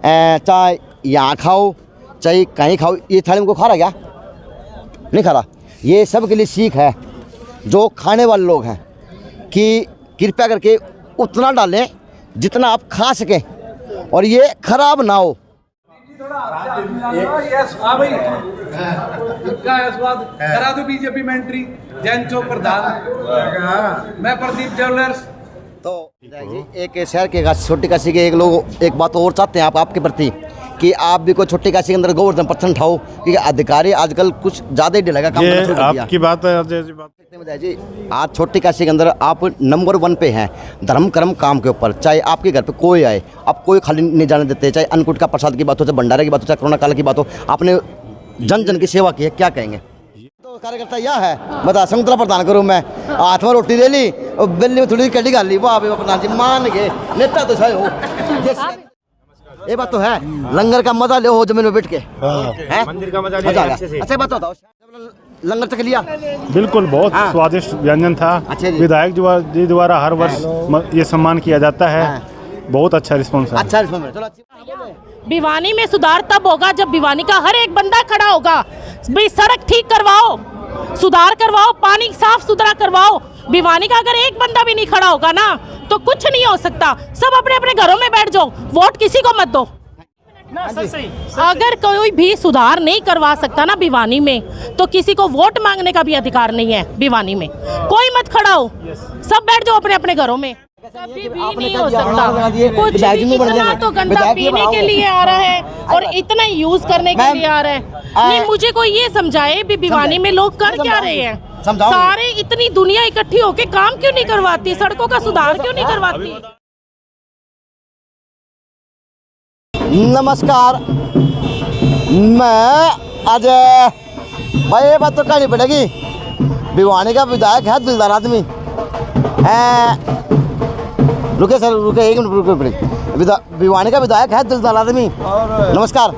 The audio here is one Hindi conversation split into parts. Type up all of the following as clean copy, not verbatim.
चाहे यहाँ खाओ चाहे कहीं खाओ, ये थाली में को खा रहा क्या? नहीं खा रहा। ये सब के लिए सीख है जो खाने वाले लोग हैं कि कृपया करके उतना डालें जितना आप खा सकें और ये खराब ना हो। करा दो बीजेपी में एंट्री, जैन चौक प्रधान, मैं प्रदीप ज्वेलर्स। तो एक शहर के छोटी काशी के एक बात और चाहते हैं आपके प्रति कि आप भी कोई छोटी काशी के अंदर गोवर्धन पत्थर उठाओ, क्योंकि अधिकारी आजकल कुछ ज़्यादा ही ढिलेगा काम करना शुरू कर दिया। आपकी बात है अजय जी, आज छोटी काशी के अंदर आप नंबर 1 पे हैं धर्म कर्म काम के ऊपर। चाहे आपके घर पे कोई आए, आप कोई खाली नहीं जाने देते, चाहे अन्नकूट का प्रसाद की बात हो, चाहे भंडारे की बात हो, चाहे कोरोना काल की बात हो, आपने जन जन की सेवा की है। क्या कहेंगे? तो कार्यकर्ता यह है, बता संतरा प्रदान करूँ मैं, हाथ में रोटी ले ली और बिल्ली में थोड़ी कड़ी गाल ली, वाह प्रधान जी मान गए, नेता तो सही हो। ये बात तो है, लंगर का मजा ले हो जमीन में बैठ के, मंदिर का मजा ले। अच्छा बात बताओ, लंगर तक लिया? बिल्कुल, बहुत स्वादिष्ट व्यंजन था। विधायक जी द्वारा हर वर्ष ये सम्मान किया जाता है। बहुत अच्छा रिस्पॉन्स है। अच्छा रिस्पॉन्स है। भिवानी में सुधार तब होगा जब भिवानी का हर एक बंदा खड़ा होगा। भाई सड़क ठीक करवाओ, सुधार करवाओ, पानी साफ सुथरा करवाओ। भिवानी का अगर एक बंदा भी नहीं खड़ा होगा ना तो कुछ नहीं हो सकता। सब अपने अपने घरों में बैठ जाओ, वोट किसी को मत दो। अगर कोई भी सुधार नहीं करवा सकता ना भिवानी में, तो किसी को वोट मांगने का भी अधिकार नहीं है। भिवानी में कोई मत खड़ा हो, सब बैठ जाओ अपने अपने घरों में। कभी भी नहीं हो सकता। कुछ भी इतना तो गंदा पीने के लिए आ रहा है और इतना यूज करने के लिए आ रहा है। नहीं, मुझे कोई ये समझाए भी भिवानी में लोग कर क्या रहे हैं। सारे इतनी दुनिया इकट्ठी होके काम क्यों नहीं करवाती, सड़कों का सुधार क्यों नहीं करवाती। नमस्कार, मैं अजय। भाई ये बात तो कहनी पड़ेगी, भिवानी का विधायक है दिलदार आदमी। रुके सर, रुके एक मिनट, रुके। भिवानी का विधायक है दिलदार आदमी। नमस्कार।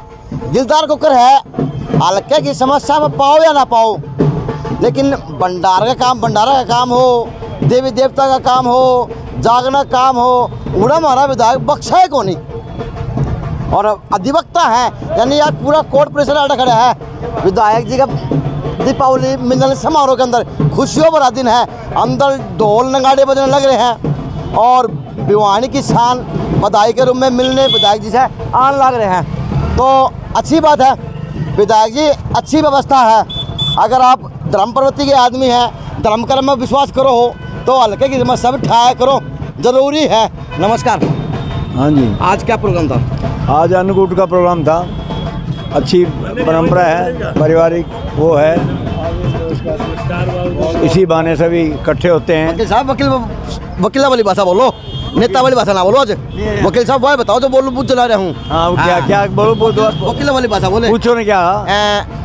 दिलदार कुकर है, हल्के की समस्या में पाओ या ना पाओ, लेकिन भंडारा का काम हो, देवी देवता का काम हो, जागना काम हो, उड़ा हमारा विधायक बख्शा है कौन नहीं। और अधिवक्ता है, यानी आज पूरा कोर्ट प्रेशर आटा खड़ा है। विधायक जी का दीपावली मिलन समारोह के अंदर खुशियों भरा दिन है, अंदर ढोल नगाड़े बजने लग रहे हैं और भिवानी की शान बधाई के रूप में मिलने विधायक जी से आने लग रहे हैं। तो अच्छी बात है विधायक जी, अच्छी व्यवस्था है। अगर आप धर्म प्रवृत्ति के आदमी हैं, धर्म कर्म में विश्वास करो हो, तो हल्के की समस्या भी ठाया करो, जरूरी है। नमस्कार। हाँ जी, आज क्या प्रोग्राम था? आज अन्नकूट का प्रोग्राम था। अच्छी परंपरा है, पारिवारिक वो है, इसी बहाने सभी इकट्ठे होते हैं। वकील साहब, वकीला वाली भाषा बोलो, नेता वाली भाषा ना बोलो। आज वकील साहब वही बताओ जो बोलो, पूछ चला रहा हूँ। हाँ, क्या बोलो वकीला वाली भाषा बोले। पूछो ने क्या?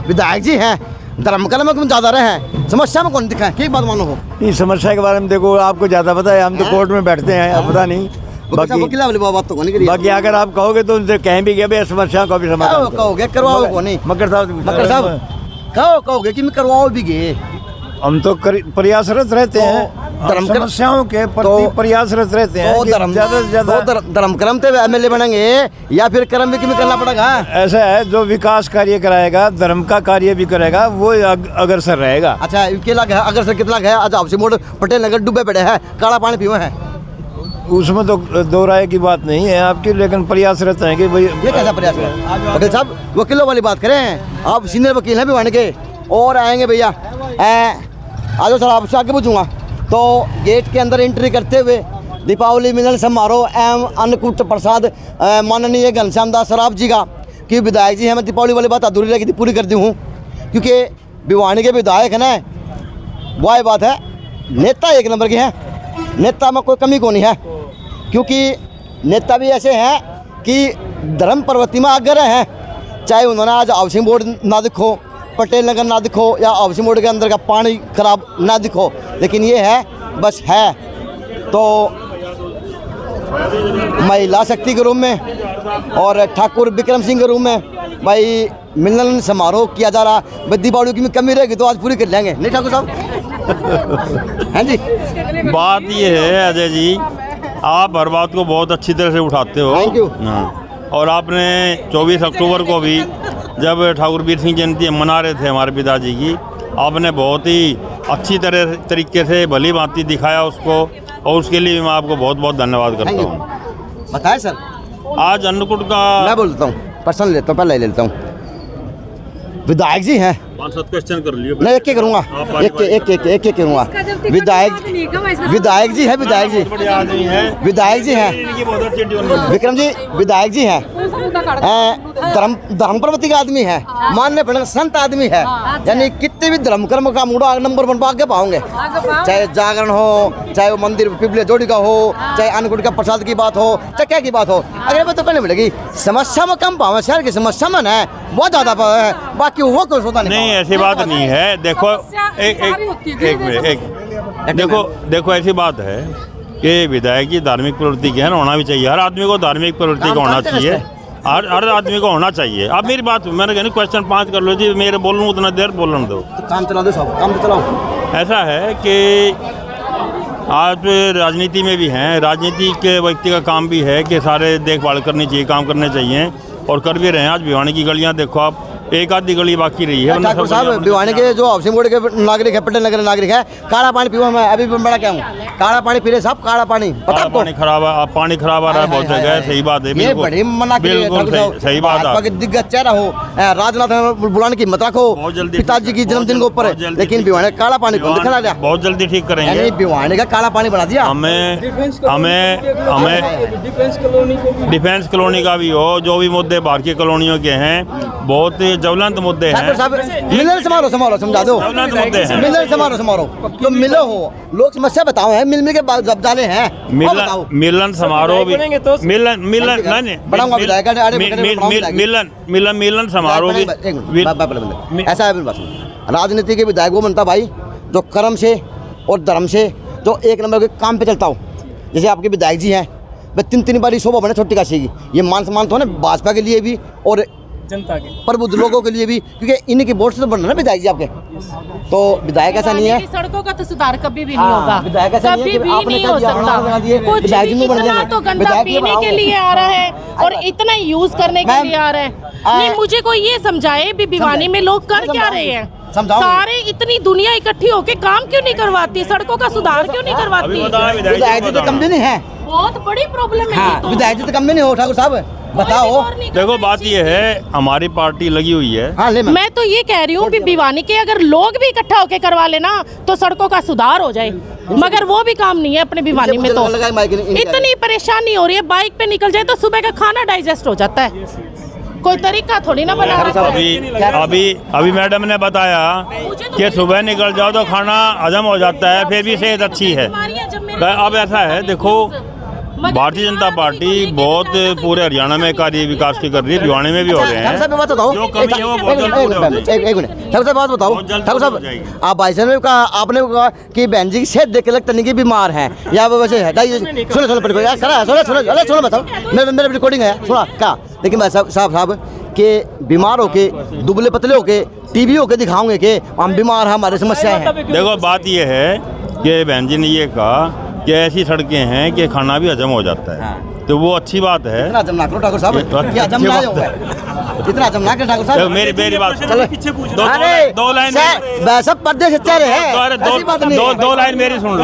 विधायक जी हैं, धर्म कर्म में क्यों ज्यादा रहे हैं, समस्या में कौन दिखा है, बात मानो हो। इस समस्या के बारे में देखो, आपको ज्यादा पता है, हम तो कोर्ट में बैठते हैं, पता नहीं। वकीला वाली बात तो नहीं करी। बाकी अगर आप कहोगे तो उनसे कहीं भी गए समस्या का भी समाधान कहोगे, करवाओ को नहीं। मकर साहब कहोगे कि मैं करवाओ भी गए। हम तो प्रयासरत रहते हैं, धर्म समस्याओं के प्रति प्रयासरत रहते हैं। ज्यादा से ज्यादा धर्म कर्म से एमएलए बनेंगे या फिर कर्म भी करना पड़ेगा। ऐसा है, जो विकास कार्य कराएगा, धर्म का कार्य भी करेगा, वो अग्रसर रहेगा। अच्छा, अग्रसर कितना है? आज आपसे मोड़ पटेल नगर डूबे पड़े हैं, काला पानी पीवे हैं, उसमें तो दो राय की बात नहीं है आपकी, लेकिन प्रयासरत हैं कि भाई। ये कैसा प्रयास है? वकील साहब, वकीलों वाली बात करें, आप सीनियर वकील हैं भिवानी के और आएंगे भैया। आज सर आपसे आगे पूछूंगा। तो गेट के अंदर एंट्री करते हुए दीपावली मिलन समारोह एवं अन्नकूट प्रसाद माननीय घनश्याम दास सराफ जी का, कि विधायक जी हमें दीपावली वाली बात अधूरी लगी थी, पूरी कर दी हूँ, क्योंकि भिवानी के विधायक है ना, वही बात है, नेता एक नंबर के हैं, नेता में कोई कमी को नहीं है। क्योंकि नेता भी ऐसे हैं कि धर्म प्रवृत्ति में आगे हैं, चाहे उन्होंने आज हाउसिंग बोर्ड ना दिखो, पटेल नगर ना दिखो, या हाउसिंग बोर्ड के अंदर का पानी खराब ना दिखो, लेकिन ये है बस है। तो महिला शक्ति के रूप में और ठाकुर विक्रम सिंह के रूप में भाई मिलन समारोह किया जा रहा। भाई दीपावली की कमी रहेगी तो आज पूरी कर लेंगे, नहीं ठाकुर साहब? हाँ जी, बात ये है अजय जी, आप हर बात को बहुत अच्छी तरह से उठाते हो। Thank you. और आपने 24 अक्टूबर को भी जब ठाकुर वीर सिंह जयंती मना रहे थे हमारे पिताजी की, आपने बहुत ही अच्छी तरीके से भली भांति दिखाया उसको, और उसके लिए मैं आपको बहुत बहुत धन्यवाद करता हूँ। बताए सर, आज अन्नकूट का मैं बोलता हूँ, पर्सनल लेता हूँ, पहले ले लेता हूँ। विधायक जी हैं, 5-7 क्वेश्चन कर लियो। नहीं एक करूँगा, एक करूँगा। विधायक जी है, विधायक जी, विधायक जी हैं, विक्रम जी विधायक जी हैं, धर्म प्रवृत्ति का आदमी है, मानने पड़ेगा संत आदमी है, यानी कितने भी धर्म कर्म का मूडा नंबर 1 पर आगे पाओगे, चाहे जागरण हो, चाहे वो मंदिर पिपले जोड़ी का हो, चाहे अन्नकूट का प्रसाद की बात हो, चाहे क्या की बात हो, अगर मैं तो करने मिलेगी। समस्या में कम पाओ, शहर की समस्या में है बहुत ज्यादा है, बाकी वो कुछ होता नहीं। ऐसी बात नहीं है। देखो देखो ऐसी बात है कि विधायक की धार्मिक प्रवृत्ति की है ना, होना भी चाहिए। हर आदमी को धार्मिक प्रवृत्ति का होना चाहिए, हर आदमी को होना चाहिए। अब मेरी बात, मैंने कहा क्वेश्चन 5 कर लो जी, मेरे बोलूँ उतना देर बोलने दो, तो काम चला दो, सब काम तो चलाओ। ऐसा है कि आज राजनीति में भी हैं, राजनीति के व्यक्ति का काम भी है कि सारे देखभाल करनी चाहिए, काम करने चाहिए, और कर भी रहे हैं। आज भिवानी की गलियां देखो आप, एक आधी गली बाकी रही है। ठाकुर साहब, भिवानी के जो हाउसिंग बोर्ड के नागरिक है, पटेल नगर नागरिक है, काला पानी पीवा, मैं अभी भी बड़ा क्या हूँ, काला पानी पी रहे साहब, काला पानी, पता पानी खराब है, पानी खराब आ रहा है बहुत जगह। सही बात है, ये बड़ी मना की सही बात है। दिग्गज चेहरा हो, राजनाथ बुलाने की मत रखो पिताजी की जन्मदिन के ऊपर, लेकिन भिवानी काला पानी कौन दिखा लिया? बहुत जल्दी ठीक करेंगे। भिवानी का काला पानी बना दिया। हमें डिफेंस कॉलोनी का भी हो, जो भी मुद्दे बाहर की कॉलोनियों के हैं, बहुत ज्वलंत मुद्दे हैं। मिलन समारोह समझा दो, मिलन समारोह तो मिलो हो, लोग समस्या बताओ है, मिल के जब जाने हैं मिलन समारोह भी, मिलन समारोह भी ऐसा है। राजनीति के विधायक वो बनता भाई जो कर्म से और धर्म से जो एक नंबर के काम पे चलता हो। जैसे आपके विधायक जी हैं, वे 3 बार शोभा बने छोटी काशी की, ये मान सम्मान तो है ना भाजपा के लिए भी और जनता के प्रबुद्ध लोगों के लिए भी, क्योंकि इन्हीं के वोट से तो बन रहे ना विधायक जी आपके। तो विधायक ऐसा नहीं है, सड़कों का तो सुधार कभी भी नहीं होगा, विधायक ऐसा कभी भी नहीं हो सकता। कुछ भी इतना तो गंदा पीने के लिए आ रहा है और इतना यूज करने के लिए आ रहा है। नहीं, मुझे कोई ये समझाए भी भिवानी में लोग कर क्या रहे हैं। सारे इतनी दुनिया इकट्ठी होके काम क्यों नहीं करवाती, सड़कों का सुधार क्यों नहीं करवाती? विधायक जी तो कम भी नहीं है, बहुत बड़ी प्रॉब्लम है। विधायक जी तो कम भी नहीं हो ठाकुर साहब, बताओ। देखो बात ये है, हमारी पार्टी लगी हुई है। मैं तो ये कह रही हूँ कि भिवानी के अगर लोग भी इकट्ठा होके करवा लेना तो सड़कों का सुधार हो जाए, मगर वो भी काम नहीं है अपने भिवानी में। तो इतनी परेशानी हो रही है, बाइक पे निकल जाए तो सुबह का खाना डाइजेस्ट हो जाता है, कोई तरीका थोड़ी ना बना रहा। अभी मैडम ने बताया कि सुबह निकल जाओ तो खाना हजम हो जाता है, फिर भी सेहत अच्छी है। अब ऐसा है, देखो भारतीय जनता पार्टी बहुत पूरे हरियाणा में कार्य विकास की कर रही है, भिवानी में भी हो रहे हैं। बात बताओ, जो कमी है वो बहुत जल्द पूरी हो जाएगी। एक मिनट ठाकुर साहब, बात बताओ ठाकुर साहब, आप भाई साहब ने कहा, आपने कहा कि बहन जी की सेहत देख के लगता नहीं कि बीमार हैं या वो वैसे है। सुनो बताओ, मेरे रिकॉर्डिंग है, सुना क्या? लेकिन भाई साहब के बीमार होके, दुबले पतले होके, टीवी होके दिखाओगे कि हम बीमार हैं, हमारी समस्या है। देखो बात ये है कि बहन जी ने ये कहा कि ऐसी सड़कें हैं कि खाना भी हजम हो जाता है, तो वो अच्छी बात है। इतना हजम ना करो ठाकुर साहब, क्या हजम ना हो, इतना हजम ना करो ठाकुर साहब। मेरी बात चलो, दो लाइन वैसे पर्दे से चेहरे हैं, ऐसी बात नहीं। दो लाइन मेरी सुन लो।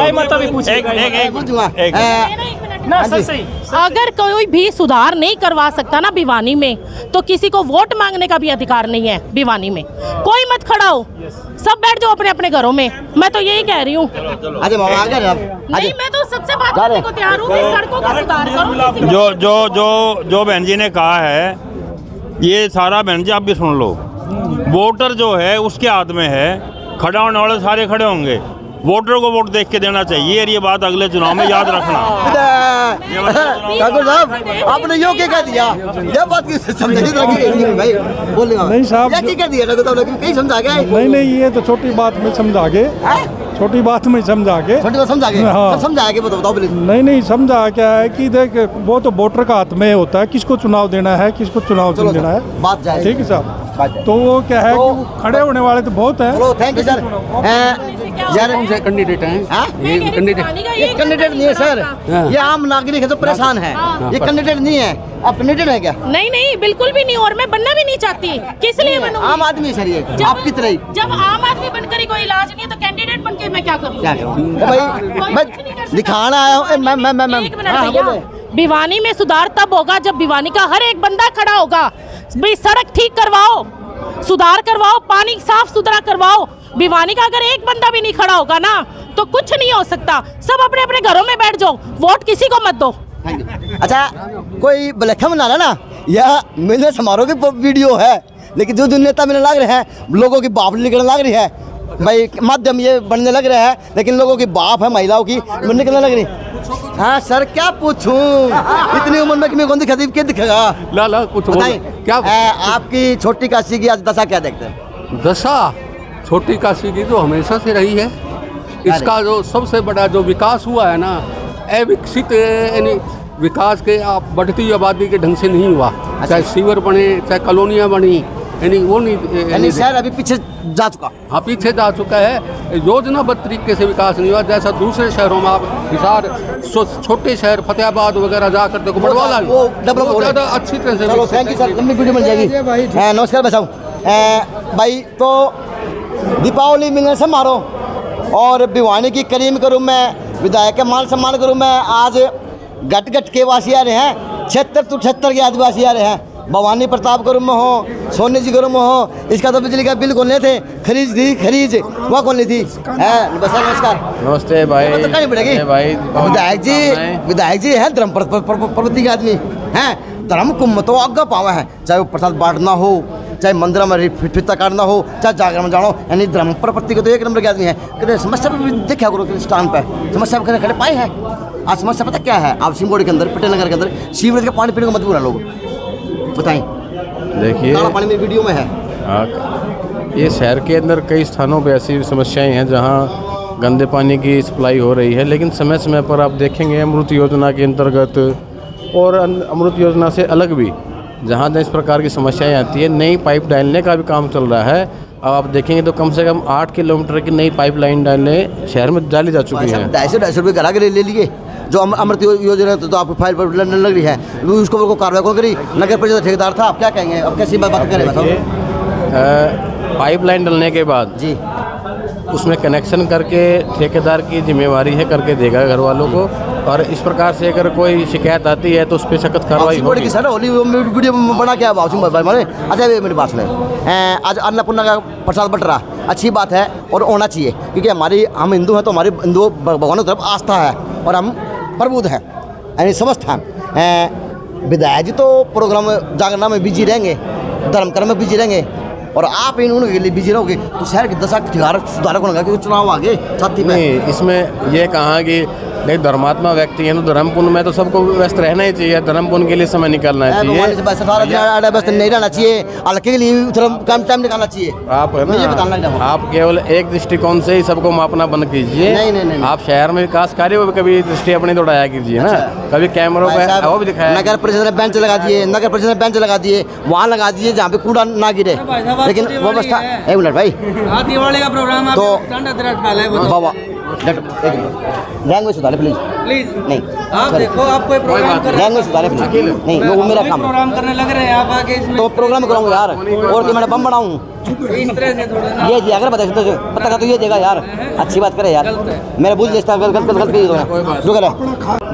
अगर कोई भी सुधार नहीं करवा सकता ना भिवानी में, तो किसी को वोट मांगने का भी अधिकार नहीं है भिवानी में। कोई मत खड़ा हो, सब बैठ जाओ अपने अपने घरों में। मैं तो यही कह रही हूँ। नहीं, मैं तो सबसे बात करने को तैयार हूँ कि सड़कों का सुधार करो। जो बहन जी ने कहा है, ये सारा बहन जी आप भी सुन लो। वोटर जो है उसके हाथ में है, खड़ा होने वाले सारे खड़े होंगे, वोटर को वोट देख के देना चाहिए। और ये बात अगले चुनाव में याद रखना। ठाकुर साहब, आपने यो क्या कह दिया, ये बात की समझ भाई बोलेगा नहीं साहब, ये क्या कह दिया कहीं समझा गया? नहीं, ये तो छोटी बात में समझा के, छोटी बात में समझा के, हाँ। समझा के बताओ प्लीज। नहीं समझा क्या है कि देख, वो तो वोटर का हाथ में होता है, किसको चुनाव देना है, किसको चुनाव देना है, बात जाए। ठीक है साहब। तो वो क्या है कि खड़े होने वाले तो बहुत है। Thank you sir. यार कौन से कैंडिडेट हैं? हाँ? ये कैंडिडेट ये कैंडिडेट नहीं है सर, ये आम नागरिक है जो परेशान है, ये कैंडिडेट नहीं है। आप कैंडिडेट है क्या? नहीं नहीं बिल्कुल भी नहीं, और मैं बनना भी नहीं चाहती। किस लिए बनूंगी? आम आदमी सर, ये आपकी तरह ही। जब आम आदमी बनकर ही कोई इलाज नहीं है तो कैंडिडेट बनके मैं क्या करूँ? क्या करूँ भाई, मैं दिखाना आया हूँ। एक मिनट भैया, भिवानी में सुधार तब होगा जब भिवानी का हर एक बंदा खड़ा होगा। भाई सड़क ठीक करवाओ, सुधार करवाओ, पानी साफ सुथरा करवाओ। भिवानी का अगर एक बंदा भी नहीं खड़ा होगा ना तो कुछ नहीं हो सकता। सब अपने अपने घरों में बैठ जाओ, वोट किसी को मत दो। अच्छा, कोई बलेखा बना रहा ना, यह मिलने समारोह की वीडियो है, लेकिन जो नेता मिलने लग रहे हैं, लोगों की बाप निकलने लग रही है भाई, माध्यम ये बनने लग रहा है, लेकिन लोगों की बाप है, महिलाओं की निकलने लग रही। हाँ सर, क्या पूछूं, इतनी उम्र में कौन दिखा क्या दिखेगा? ला कुछ बताइए क्या आपकी छोटी काशी की आज दशा क्या देखते हैं? दशा छोटी काशी की तो हमेशा से रही है। इसका जो सबसे बड़ा जो विकास हुआ है ना, अविकसित यानी विकास के आप बढ़ती आबादी के ढंग से नहीं हुआ। चाहे सीवर बने, चाहे कॉलोनियाँ बनी, यानी वो नहीं, यानी शहर अभी पीछे जा चुका। हाँ, पीछे जा चुका है। योजनाबद्ध तरीके से विकास नहीं हुआ, जैसा दूसरे शहरों में आप हिसार छोटे शहर फतेहाबाद वगैरह जाकर देखो, बड़वाला वो डेवलप हो रहा है अच्छी तरह से। चलो थैंक यू सर, लंबी वीडियो मिल जाएगी। नमस्कार बचाओ भाई, तो दीपावली मिलने समारोह और भिवानी की करीम करूँ मैं, विधायक का मान सम्मान करूँ मैं। आज गट गट के वासी आ रहे हैं, 76 के आदिवासी आ रहे हैं। भवानी प्रताप गुरु में हो, सोनी जी गुरु में हो, इसका तो बिजली का बिल कौन ले थे, खरीद वह कौन ली थी? नमस्कार। नमस्ते भाई। तो कहीं पड़ेगी भाई, विधायक जी है धर्म प्रवृत्ति के आदमी हैं, धर्म को मतो आज्ञा पावा है, चाहे वो प्रसाद बांटना हो, चाहे मंदिर में फिता काटना हो, चाहे जागरण में जाना हो, यानी धर्म प्रवृत्ति के तो एक नंबर के आदमी है। कभी समस्या पर देखा करो कि स्टैंड पे समस्या पर खड़े पाए हैं। आज समस्या पता क्या है? आप सिंगोड़ी के अंदर, पटेल नगर के अंदर सीवरेज का पानी पीने को मजबूर है लोग। बताएं, देखिए काला पानी में वीडियो में है। हाँ, ये शहर के अंदर कई स्थानों पे ऐसी समस्याएं हैं जहाँ गंदे पानी की सप्लाई हो रही है, लेकिन समय समय पर आप देखेंगे अमृत योजना के अंतर्गत और अमृत योजना से अलग भी जहाँ इस प्रकार की समस्याएं आती है, नई पाइप डालने का भी काम चल रहा है। अब आप देखेंगे तो कम से कम 8 किलोमीटर की नई पाइप लाइन डालने शहर में डाली जा चुकी है। 250 रुपये करा के ले लिए जो अमृत योजना, तो आपकी फाइल पर लग रही है, उसको वो कार्रवाई कौन करी? नगर परिषद ठेकेदार था। आप क्या कहेंगे, अब कैसी बात करें? पाइप लाइन डलने के बाद जी उसमें कनेक्शन करके ठेकेदार की जिम्मेवारी है, करके देगा घर वालों को, और इस प्रकार से अगर कोई शिकायत आती है तो उस पर सख्त कार्रवाई होगी। सर होली वीडियो बना क्या माने? अच्छा मेरी बात सुने, आज अन्नपूर्णा का प्रसाद बट रहा, अच्छी बात है और होना चाहिए, क्योंकि हम हिंदू हैं तो हमारी हिंदू भगवानों की तरफ आस्था है और हम प्रबुद्ध हैं, यानी समस्त हैं। विधायक जी तो प्रोग्राम जागरण में बिजी रहेंगे, धर्म कर्म में बिजी रहेंगे, और आप इन उनके लिए बिजी रहोगे तो शहर की दशा सुधारक होगा, क्योंकि चुनाव आगे साथी में। नहीं, इसमें यह कहा कि एक धर्मात्मा व्यक्ति है तो धर्म पुण्य में तो सबको व्यस्त रहना ही चाहिए, धर्म पुण्य के लिए समय निकालना चाहिए, व्यस्त नहीं रहना चाहिए, हल्के के लिए कम टाइम निकालना चाहिए। आप है ना, आप केवल एक दृष्टिकोण से ही सबको मापना बंद कीजिए। नहीं, आप शहर में विकास कार्य भी कभी दृष्टि अपनी दौड़ाया कीजिए ना, कभी कैमरों पे वो भी दिखाया। नगर परिषद ने बेंच लगा दिए, वहाँ लगा दिए जहाँ पे कूड़ा ना गिरे, लेकिन वो व्यवस्था। एक मिनट भाई, दिवाली का प्रोग्राम तो बाबा लैंग्वेज सुधारे प्लीज नहीं, आप देखो, आप कोई प्रोग्राम कर लैंग्वेज सुधारे प्लीज नहीं, वो मेरा काम है। प्रोग्राम करने लग रहे हैं आप आगे इसमें, तो प्रोग्राम कराऊंगा यार, और कि मैं बम बनाऊँ इस तरह से थोड़ा ये जी अगर बता तो पता का तो ये देगा यार, अच्छी बात करे यार, मेरा बुझ जैसा गलत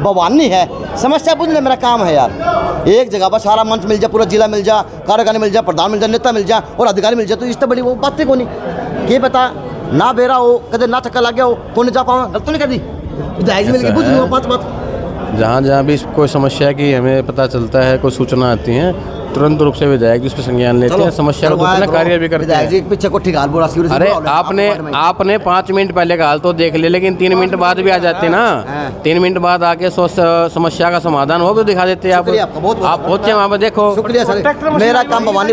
भवानी है, समस्या बुझने मेरा काम है यार। एक जगह पर सारा मंच मिल जाए, पूरा जिला मिल जाए, कार्यकारिणी मिल जाए, प्रधान मिल जाए, नेता मिल जाए और अधिकारी मिल जाए, तो इससे बड़ी वो बातें को नहीं। ये बता ना बेरा हो, कदे ना चक्कर लग गया हो, कौन जा पाओ, गलत तो नहीं कर दी, मिल के बुझ लो बात। जहाँ जहाँ भी कोई समस्या की हमें पता चलता है, कोई सूचना आती है, तुरंत रूप से विधायक जी उस पर संज्ञान लेते हैं, समस्या को दूसरा कार्य भी करते हैं। पीछे को ठीक हाल बोला, अरे आपने 5 मिनट पहले का हाल तो देख लिया, लेकिन 3 मिनट बाद भी आ जाते ना, 3 मिनट बाद आके समस्या का समाधान वो भी दिखा देते हैं। आप पहुंचे वहाँ पर, देखो। शुक्रिया सर, मेरा काम भवानी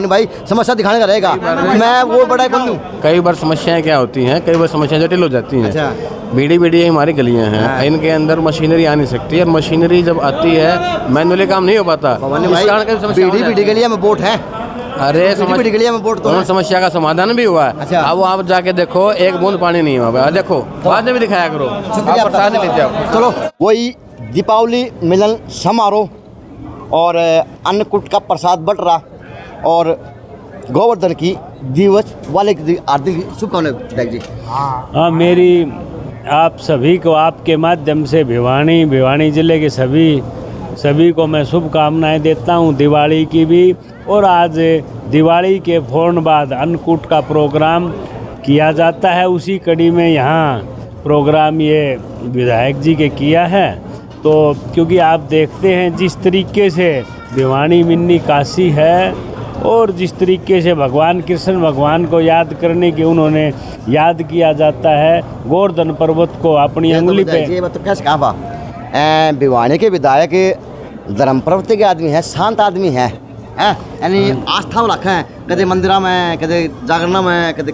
भाई समस्या दिखाने का रहेगा, मैं वो बड़ा कम हूँ। कई बार समस्याएं क्या होती हैं, कई बार समस्याएं जटिल हो जाती हैं। बीड़ी हमारी गलियां हैं, इनके अंदर मशीनरी आ नहीं सकती, और मशीनरी जब आती है मैनुअली काम नहीं हो पाता। बीड़ी गलियां में बोट है, अरे पिट गलिया में वोट तो है। समस्या का समाधान भी हुआ है। अच्छा। अब आप जाके देखो, एक बूंद पानी नहीं हुआ। देखो बाद में भी दिखाया करो, शुक्रिया आप प्रसाद लीजिए आप। चलो, वही दीपावली मिलन समारोह और अन्नकूट का प्रसाद बट रहा और गोवर्धन की दिवस वाले की हार्दिक शुभकामनाएं विधायक जी। हाँ, मेरी आप सभी को आपके माध्यम से भिवानी ज़िले के सभी को मैं शुभकामनाएं देता हूं, दिवाली की भी। और आज दिवाली के फौरन बाद अन्नकूट का प्रोग्राम किया जाता है, उसी कड़ी में यहाँ प्रोग्राम ये विधायक जी के किया है। तो क्योंकि आप देखते हैं जिस तरीके से भिवानी मिन्नी काशी है और जिस तरीके से भगवान कृष्ण भगवान को याद करने की उन्होंने याद किया जाता है, गोवर्धन पर्वत को अपनी अंगुली पे। ये तो कैसे कहा भिवानी के विधायक धर्म प्रवृत्ति के आदमी है, शांत आदमी है, यानी आस्था में रखा है, कदे मंदिरा में, कदे जागरणा में, कदे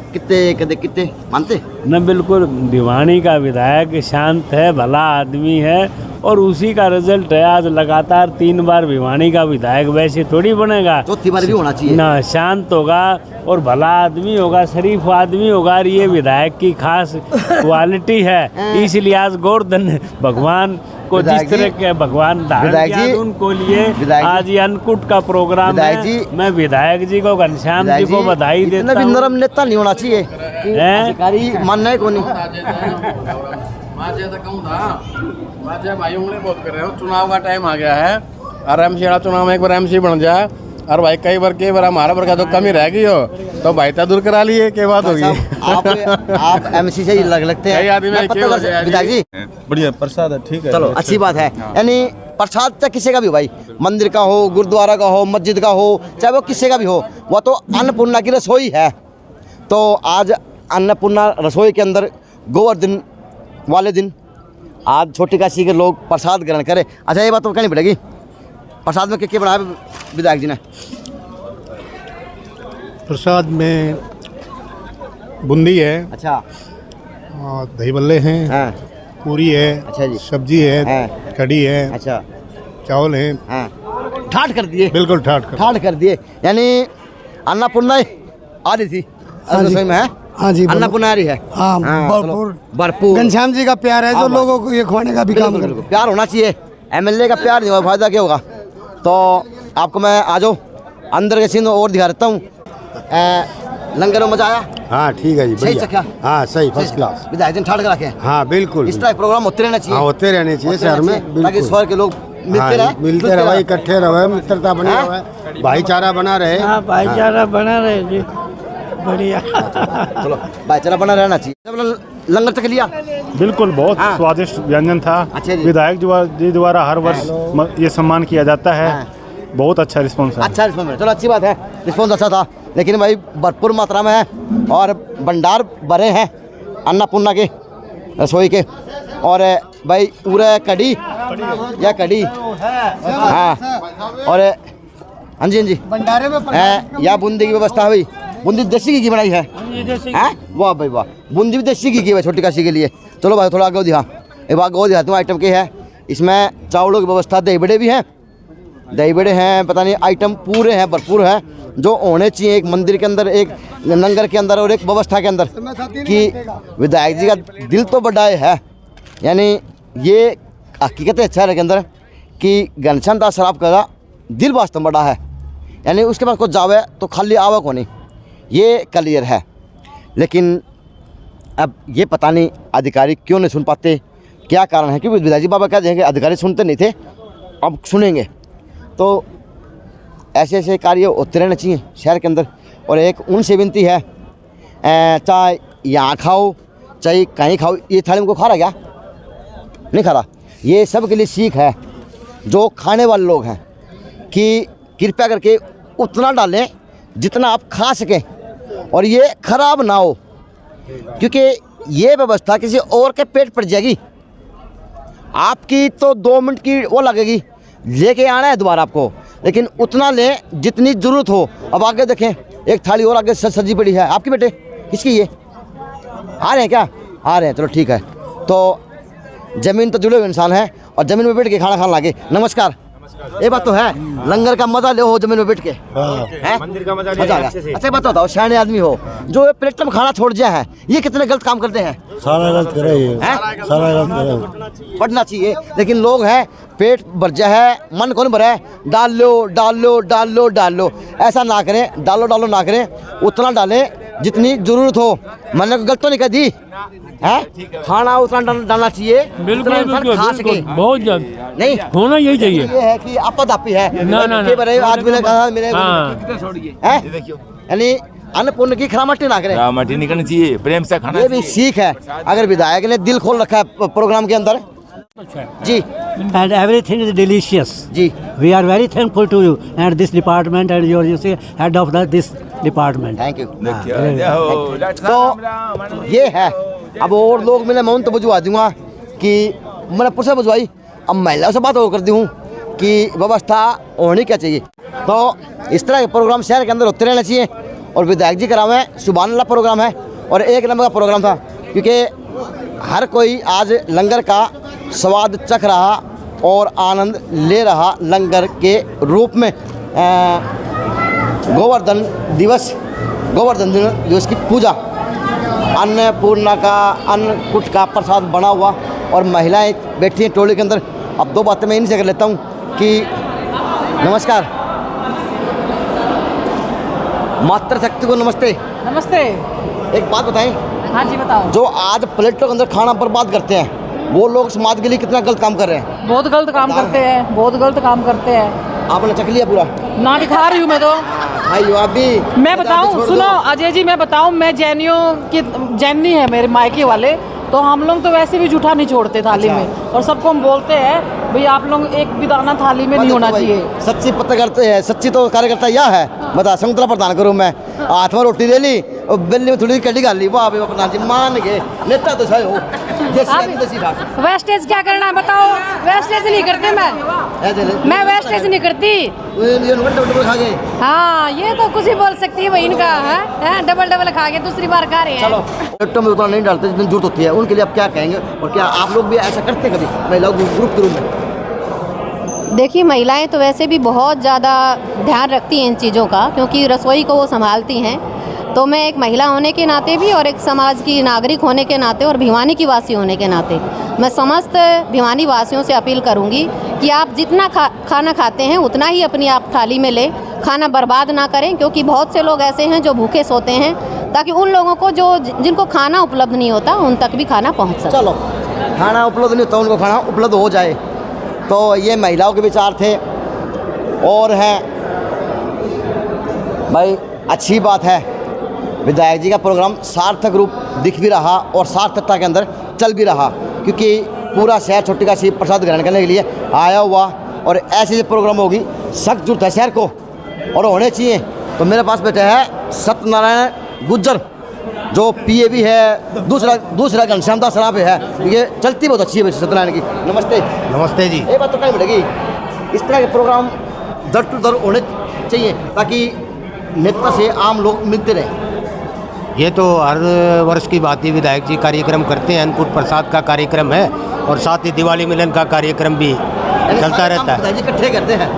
कितने मानते न। बिल्कुल, भिवानी का विधायक शांत है, भला आदमी है और उसी का रिजल्ट है। आज लगातार 3 बार भिवानी का विधायक वैसे थोड़ी बनेगा, चौथी बार भी होना चाहिए ना। शांत होगा और भला आदमी होगा, शरीफ आदमी होगा, और ये विधायक की खास क्वालिटी है। इसलिए आज गोवर्धन भगवान को जिस तरह के भगवान धारण किया उनको लिए आज ये अन्नकूट का प्रोग्राम है। मैं विधायक जी को, घनश्याम जी को बधाई देता हूँ। नरम नेता नहीं होना चाहिए, अधिकारी मानना है कौन भाई उंगली बहुत कर रहे हो। चुनाव का टाइम आ गया है और एमसी चुनाव में एक बार एमसी बन जाए और भाई कई बार हमारा वर्ग तो कमी रह गई हो तो भाई तो दूर करा लिए के बात होगी। आप एमसी से ही लगते हैं विधायक जी। बढ़िया प्रसाद है, ठीक है, चलो अच्छी बात है। यानी प्रसाद चाहे किसी का भी भाई, मंदिर का हो, गुरुद्वारा का हो, मस्जिद का हो, चाहे वो किसी का भी हो, वो तो अन्नपूर्णा की रसोई है। तो आज अन्नपूर्णा रसोई के अंदर गोवर्धन वाले दिन आज छोटी काशी के लोग प्रसाद ग्रहण करें। अच्छा, ये बात तो कहनी पड़ेगी, प्रसाद में क्या बनाया विधायक जी ने? प्रसाद में बूंदी है, अच्छा, और दही बल्ले हैं, पूरी है, अच्छा जी, सब्जी है, कढ़ी है, अच्छा, चावल है, ठाठ कर दिए, बिल्कुल ठाठ कर दिए। यानी अन्नपूर्णा आ रही थी रसोई में है। हाँ जी, अन्नपूर्णा आ रही है। हाँ, भरपूर घनश्याम जी का प्यार है जो लोगों को ये खुआने का भी काम करते हैं। प्यार होना चाहिए, एमएलए का प्यार नहीं होगा फायदा क्या होगा। तो आपको मैं आ जाओ अंदर के सीन और दिखा देता हूँ। लंगर में मजा आया? हाँ ठीक है जी, सही चखा? हाँ सही, फर्स्ट क्लास। विधायक जी ठाड़ कर रखे हैं। हाँ बिल्कुल, इस तरह प्रोग्राम होते रहना चाहिए। हाँ होते रहने चाहिए शहर में, ताकि शहर के लोग मिलते रहे भाई, इकट्ठे रहे, मित्रता बनी रहे, भाईचारा बना रहे। हाँ भाईचारा बना रहे जी, बढ़िया। चलो भाईचारा बना रहना चाहिए। लंगर चख लिया? बिल्कुल, बहुत स्वादिष्ट व्यंजन था। विधायक जी द्वारा हर वर्ष ये सम्मान किया जाता है। बहुत अच्छा रिस्पॉन्स है। अच्छा रिस्पॉन्स है, चलो अच्छी बात है, रिस्पॉन्स अच्छा था। लेकिन भाई भरपूर मात्रा में है और भंडार भरे हैं अन्नपूर्णा के रसोई के। और भाई पूरा कढ़ी या कढ़ी, हाँ, और हाँ जी, हाँ जी, भंडारे में या बूंदी की व्यवस्था है भाई। बूंदी देसी घी की बनाई है, वाह भाई वाह, बूंदी भी देसी घी की है छोटी काशी के लिए। चलो भाई थोड़ा आगे दिखा, एक बार गो दिखाता हूँ आइटम के है। इसमें चावलों की व्यवस्था, दही बड़े भी हैं, दही बड़े हैं, पता नहीं आइटम पूरे हैं, भरपूर है, जो होने चाहिए एक मंदिर के अंदर, एक लंगर के अंदर और एक व्यवस्था के अंदर। कि विधायक जी का दिल तो बड़ा है, यानी ये हकीकत है अच्छा है के अंदर कि घनश्याम दास सराफ का दिल वास्तव में बड़ा है। यानी उसके पास कुछ जावे तो खाली आवे को नहीं, ये क्लियर है। लेकिन अब ये पता नहीं अधिकारी क्यों नहीं सुन पाते, क्या कारण है। क्योंकि विधायक जी बाबा कह देंगे अधिकारी सुनते नहीं थे, अब सुनेंगे। तो ऐसे ऐसे कार्य होते रहने चाहिए शहर के अंदर। और एक उनसे विनती है, चाहे यहाँ खाओ चाहे कहीं खाओ, ये थाली में को खा रहा क्या? नहीं खा रहा। ये सब के लिए सीख है जो खाने वाले लोग हैं कि कृपया करके उतना डालें जितना आप खा सकें और ये खराब ना हो, क्योंकि ये व्यवस्था किसी और के पेट पर जाएगी। आपकी तो 2 मिनट की वो लगेगी, लेके आना है दोबारा आपको, लेकिन उतना लें जितनी ज़रूरत हो। अब आगे देखें, एक थाली और आगे सजी पड़ी है, आपकी बेटे किसकी? ये आ रहे हैं क्या? आ रहे हैं, चलो ठीक है। तो ज़मीन तो जुड़े हुए इंसान हैं और ज़मीन में बैठ के खाना खाने लगे। नमस्कार, ये बात तो है, लंगर का मजा ले हो जमीन में बैठ के, हैं? मंदिर का मजा मजा आ गया। अच्छा बात बताओ, सियाने आदमी हो जो ये प्लेट में खाना छोड़ दिया है, ये कितने गलत काम करते हैं? सारा गलत करे ये, हैं? सारा गलत करे। पढ़ना चाहिए, लेकिन लोग हैं पेट भर जा है, मन कौन भरा है, डाल लो डाल लो डाल लो डाल लो, ऐसा ना करें, डालो डालो ना करें, उतना डालें जितनी जरूरत हो। मैंने गलत तो नहीं कह दी है, खाना उतना डालना चाहिए बिल्कुल खा सके, बहुत जल्द नहीं होना यही चाहिए। ये है कि आपदापी है ना, ना, ना। आज मैंने कहा मेरे हाँ। यानी अन्नपूर्ण की खरामटी ना करें, खरामटी नहीं करनी चाहिए, प्रेम से खाना ये भी सीख है। अगर विधायक ने दिल खोल रखा है प्रोग्राम के अंदर जी, and everything is delicious. जी, we are very thankful to you and this department and you say head of this department. Thank you. तो ये है, अब और लोग मैंने मैं तो बुझवा दूंगा कि मैंने पुरुष बुझवाई, अब महिलाओं से बात और कर दी हूँ कि व्यवस्था होनी क्या चाहिए। तो इस तरह के प्रोग्राम शहर के अंदर होते रहना चाहिए, और विधायक जी करावे सुभान अल्लाह प्रोग्राम है, और एक नंबर का प्रोग्राम था, क्योंकि हर कोई आज लंगर का स्वाद चख रहा और आनंद ले रहा लंगर के रूप में। गोवर्धन दिवस की पूजा, अन्नपूर्णा का अन्नकूट का प्रसाद बना हुआ, और महिलाएं बैठी हैं टोली के अंदर। अब दो बातें मैं इनसे कर लेता हूँ कि नमस्कार, मातृशक्ति को नमस्ते। नमस्ते। एक बात बताएं, हाँ जी बताओ। जो आज प्लेटों के अंदर खाना बर्बाद करते हैं, वो लोग समाज के लिए कितना गलत काम कर रहे हैं? बहुत गलत काम करते हैं, बहुत गलत काम करते हैं। आपने चख लिया पूरा? ना दिखा रही हूँ मैं तो भाई आप भी। मैं बताऊँ, सुनो अजय जी, मैं बताऊँ, मैं जैनी है मेरे मायके वाले, तो हम लोग तो वैसे भी जूठा नहीं छोड़ते थाली में, और सबको हम बोलते हैं भाई आप लोग एक भी दाना थाली में नहीं होना चाहिए। सच्ची पत्रकारता है, सच्ची तो कार्यकर्ता यह है, बता संतरा प्रदान करूँ मैं, हाथ में रोटी ले ली और बेलनी में थोड़ी कड़ी कर ली, वाह भाई प्रधान जी मान गए, नेता तो सही हो। वेस्टेज क्या करना है बताओ? वेस्टेज नहीं करते, मैं वेस्टेज नहीं करती। खा गए, हाँ ये तो कुछ ही बोल सकती है वही इनका है, डबल खा के दूसरी बार खा रहे हैं। चलो पेटों में उतना नहीं डालते जितनी जरूरत होती है, उनके लिए आप क्या कहेंगे, और क्या आप लोग भी ऐसा करते हैं कभी महिलाओं ग्रुप के रूप में? देखिए महिलाएं तो वैसे भी बहुत ज़्यादा ध्यान रखती हैं इन चीज़ों का, क्योंकि रसोई को वो संभालती हैं। तो मैं एक महिला होने के नाते भी, और एक समाज की नागरिक होने के नाते, और भिवानी की वासी होने के नाते, मैं समस्त भिवानी वासियों से अपील करूंगी कि आप जितना खाना खाते हैं उतना ही अपनी आप थाली में लें, खाना बर्बाद ना करें, क्योंकि बहुत से लोग ऐसे हैं जो भूखे सोते हैं, ताकि उन लोगों को जिनको खाना उपलब्ध नहीं होता उन तक भी खाना पहुँच सके। चलो खाना उपलब्ध नहीं होता, उनको खाना उपलब्ध हो जाए। तो ये महिलाओं के विचार थे, और हैं भाई अच्छी बात है, विधायक जी का प्रोग्राम सार्थक रूप दिख भी रहा और सार्थकता के अंदर चल भी रहा, क्योंकि पूरा शहर छोटी का शिव प्रसाद ग्रहण करने के लिए आया हुआ, और ऐसे प्रोग्राम होगी सख्त जरूरत है शहर को, और होने चाहिए। तो मेरे पास बैठे हैं सत्यनारायण गुज्जर, जो पीए भी है, दूसरा घनश्याम दास सराफ है, ये चलती बहुत अच्छी है सत्यनारायण की। नमस्ते। नमस्ते जी। ये बात तो कहीं मिलेगी, इस तरह के प्रोग्राम दर टू दर होने चाहिए, ताकि नेता से आम लोग मिलते रहें। ये तो हर वर्ष की बात ही विधायक जी कार्यक्रम करते हैं, अन्नकूट प्रसाद का कार्यक्रम है, और साथ ही दिवाली मिलन का कार्यक्रम भी चलता रहता है। इकट्ठे करते हैं?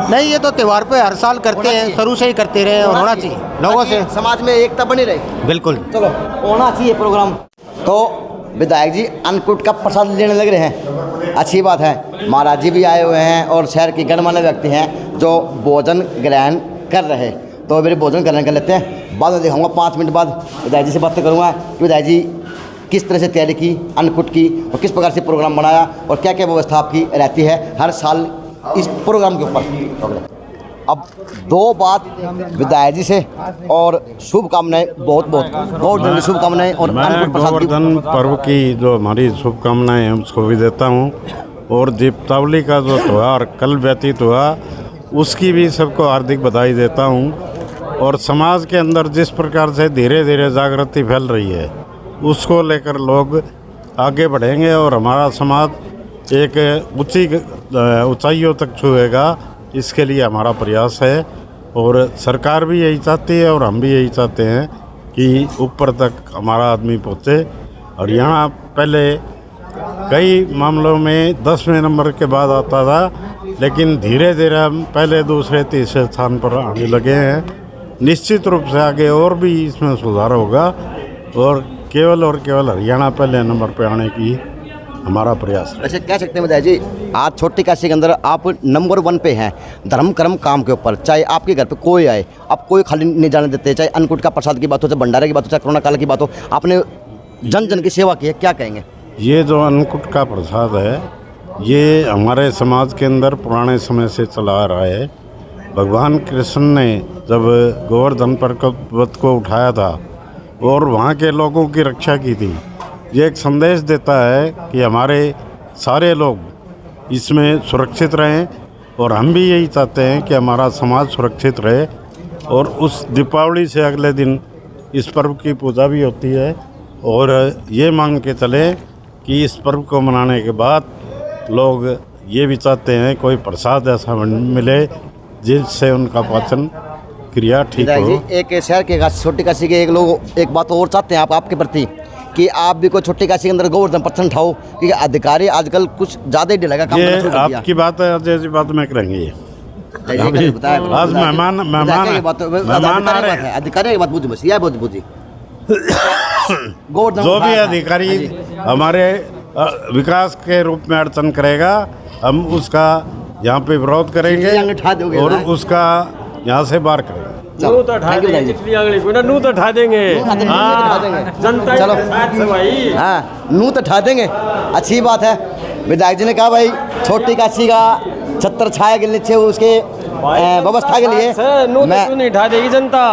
नहीं, ये तो त्यौहार पे हर साल करते हैं, शुरू से ही करते रहे, और होना चाहिए लोगों से, समाज में एकता बनी रहे। बिल्कुल, चलो होना चाहिए प्रोग्राम। तो विधायक जी अन्नकूट का प्रसाद लेने लग रहे हैं, अच्छी बात है। महाराज जी भी आए हुए हैं, और शहर के गणमान्य व्यक्ति हैं जो भोजन ग्रहण कर रहे हैं। तो मेरे भोजन ग्रहण कर लेते हैं, बाद में दिखाऊंगा 5 मिनट बाद विधायक जी से बातें करूँगा कि विधायक जी किस तरह से तैयारी की अन्नकूट की, और किस प्रकार से प्रोग्राम बनाया, और क्या क्या व्यवस्था आपकी रहती है हर साल इस प्रोग्राम के ऊपर। अब 2 बात विधायक जी से, और शुभकामनाएं, बहुत बहुत शुभकामनाएं, और गोवर्धन पर्व की जो हमारी शुभकामनाएं हैं उसको भी देता हूँ, और दीपावली का जो त्यौहार कल व्यतीत हुआ उसकी भी सबको हार्दिक बधाई देता हूँ। और समाज के अंदर जिस प्रकार से धीरे धीरे जागृति फैल रही है, उसको लेकर लोग आगे बढ़ेंगे, और हमारा समाज एक ऊंचाइयों तक छुएगा, इसके लिए हमारा प्रयास है। और सरकार भी यही चाहती है, और हम भी यही चाहते हैं कि ऊपर तक हमारा आदमी पहुँचे। और यहाँ पहले कई मामलों में 10वें नंबर के बाद आता था, लेकिन धीरे धीरे हम पहले दूसरे तीसरे स्थान पर आने लगे हैं। निश्चित रूप से आगे और भी इसमें सुधार होगा और केवल हरियाणा पहले नंबर पे आने की हमारा प्रयास है। अच्छा, कह सकते हैं विधायक जी, आज छोटी काशी के अंदर आप नंबर 1 पे हैं धर्म कर्म काम के ऊपर। चाहे आपके घर पे कोई आए, आप कोई खाली नहीं जाने देते, चाहे अन्नकूट का प्रसाद की बात हो, चाहे भंडारे की बात हो, चाहे कोरोना काल की बात हो, आपने जन जन की सेवा की है, क्या कहेंगे? ये जो अन्नकूट का प्रसाद है, ये हमारे समाज के अंदर पुराने समय से चला आ रहा है। भगवान कृष्ण ने जब गोवर्धन पर्वत को उठाया था और वहाँ के लोगों की रक्षा की थी, ये एक संदेश देता है कि हमारे सारे लोग इसमें सुरक्षित रहें और हम भी यही चाहते हैं कि हमारा समाज सुरक्षित रहे। और उस दीपावली से अगले दिन इस पर्व की पूजा भी होती है और ये मांग के चले कि इस पर्व को मनाने के बाद लोग ये भी चाहते हैं कोई प्रसाद ऐसा मिले जिससे उनका पाचन क्रिया ठीक हो। एक शहर के छोटी काशी के एक बात और चाहते हैं आपके प्रति कि आप भी कोई छोटी काशी के अंदर गोवर्धन पत्थर उठाओ, क्योंकि अधिकारी आजकल कुछ ज़्यादा ही ढिला काम करना शुरू कर दिया। आपकी बात है, जैसी बात में करेंगे आज मेहमान आ रहे हैं। अधिकारी की बात बुझ बस, यह बहुत बुझी जो भी अधिकारी हमारे विकास के रूप में अड़चन करेगा, हम उसका यहाँ पे विरोध करेंगे और उसका यहाँ से बाहर करेंगे। नू तो उठा देंगे, चलो हाँ, नू तो उठा देंगे। अच्छी बात है। विधायक जी ने कहा भाई छोटी काशी का छत्र छाया के नीचे उसके व्यवस्था के लिए नहीं उठा देगी जनता,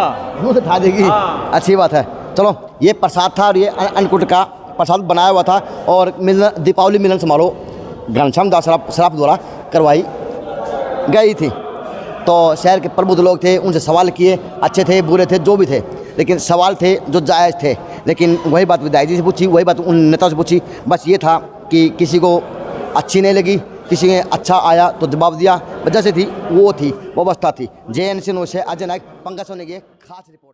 नू तो उठा देगी। अच्छी बात है। चलो, ये प्रसाद था और ये अन्नकूट का प्रसाद बनाया हुआ था और दीपावली मिलन समारोह घनश्याम दास सराफ द्वारा करवाई गई थी। तो शहर के प्रबुद्ध लोग थे, उनसे सवाल किए, अच्छे थे बुरे थे जो भी थे, लेकिन सवाल थे जो जायज़ थे। लेकिन वही बात विधायक जी से पूछी, वही बात उन नेताओं से पूछी। बस ये था कि किसी को अच्छी नहीं लगी, किसी ने अच्छा आया तो जवाब दिया, जैसे थी वो थी, व्यवस्था थी। JNC न्यूज़ से अजय नायक, पंकज सोनी की खास रिपोर्ट।